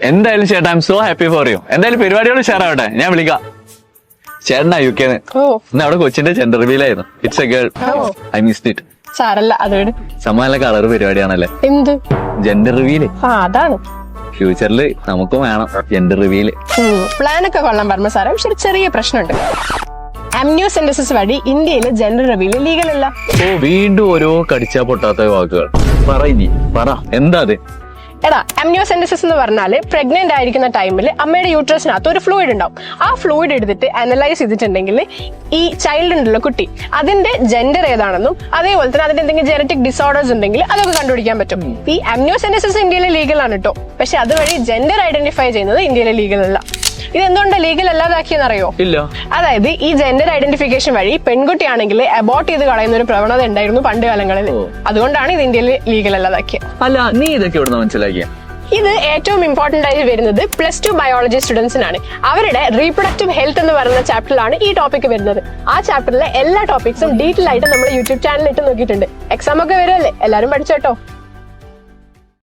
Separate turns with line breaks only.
എന്തായാലും ചേട്ടാ I M so happy for you. എന്തായാലും പരിപാടികൾ ഷെയറാവട്ടെ, ഞാൻ വിളിക്കാം. ചേട്ടനാ UK ഇന്ന് അവിടെ കൊച്ചിന്റെ ജെൻഡർ റിവീലായിരുന്നു. It's a girl. I missed it.
സാരല്ല, അതോട്
സമാന കളർ പരിപാടിയാണല്ലേ
എന്ത്
ജെൻഡർ റിവീല്.
അതാണ്
ഫ്യൂച്ചറിൽ നമുക്കും വേണം ജെൻഡർ റിവീല്.
പ്ലാനൊക്കെ കൊള്ളാൻ പറഞ്ഞ സാറേ, പക്ഷെ ഒരു ചെറിയ പ്രശ്നമുണ്ട്. അമ്നിയോസെന്റസിസ് വഴി ഇന്ത്യയിൽ ജെൻഡർ റിവീൽ ലീഗൽ അല്ല.
വീണ്ടും ഓരോ കടിച്ചാ പൊട്ടാത്ത വാക്കുകൾ പറ എന്താ അത്?
എടാ, അമ്നിയോസെന്റസിസ് എന്ന് പറഞ്ഞാല് പ്രഗ്നന്റ് ആയിരിക്കുന്ന ടൈമിൽ അമ്മയുടെ യൂട്രസിനകത്ത് ഒരു ഫ്ലൂയിഡ് ഉണ്ടാവും. ആ ഫ്ലൂയിഡ് എടുത്തിട്ട് അനലൈസ് ചെയ്തിട്ടുണ്ടെങ്കിൽ ഈ ചൈൽഡ് ഉണ്ടല്ലോ, കുട്ടി, അതിന്റെ ജെൻഡർ ഏതാണെന്നും അതേപോലെ തന്നെ അതിന്റെ എന്തെങ്കിലും ജെനറ്റിക് ഡിസോർഡേഴ്സ് ഉണ്ടെങ്കിൽ അതൊക്കെ കണ്ടുപിടിക്കാൻ പറ്റും. ഈ അമ്നിയോസെന്റസിസ് ഇന്ത്യയിലെ ലീഗൽ ആണ് കേട്ടോ, പക്ഷെ അതുവഴി ജെൻഡർ ഐഡന്റിഫൈ ചെയ്യുന്നത് ഇന്ത്യയിലെ ലീഗൽ അല്ല. ഇതെന്തുകൊണ്ട് ലീഗൽ അല്ലാതാക്കിയെന്നറിയോ?
ഇല്ല.
അതായത് ഈ ജെൻഡർ ഐഡന്റിഫിക്കേഷൻ വഴി പെൺകുട്ടിയാണെങ്കിൽ അബോർട്ട് ചെയ്ത് കളയുന്ന ഒരു പ്രവണത ഉണ്ടായിരുന്നു പണ്ട് കാലങ്ങളിൽ. അതുകൊണ്ടാണ് ഇത് ഇന്ത്യയിൽ ലീഗൽ അല്ലാതാക്കിയത്.
അല്ല, നീ ഇതൊക്കെ ഇവിടെ മനസ്സിലാക്കിയ?
ഇത് ഏറ്റവും ഇമ്പോർട്ടന്റ് ആയി വരുന്നത് +2 ബയോളജി സ്റ്റുഡൻസിനാണ്. അവരുടെ റീപ്രൊഡക്റ്റീവ് ഹെൽത്ത് എന്ന് പറയുന്ന ചാപ്റ്ററിലാണ് ഈ ടോപ്പിക് വരുന്നത്. ആ ചാപ്റ്ററിലെ എല്ലാ ടോപ്പിക്സും ഡീറ്റെയിൽ ആയിട്ട് നമ്മുടെ യൂട്യൂബ് ചാനലിൽ ഇട്ട് നോക്കിയിട്ടുണ്ട്. എക്സാം ഒക്കെ വരുമല്ലേ, എല്ലാവരും പഠിച്ചോട്ടോ.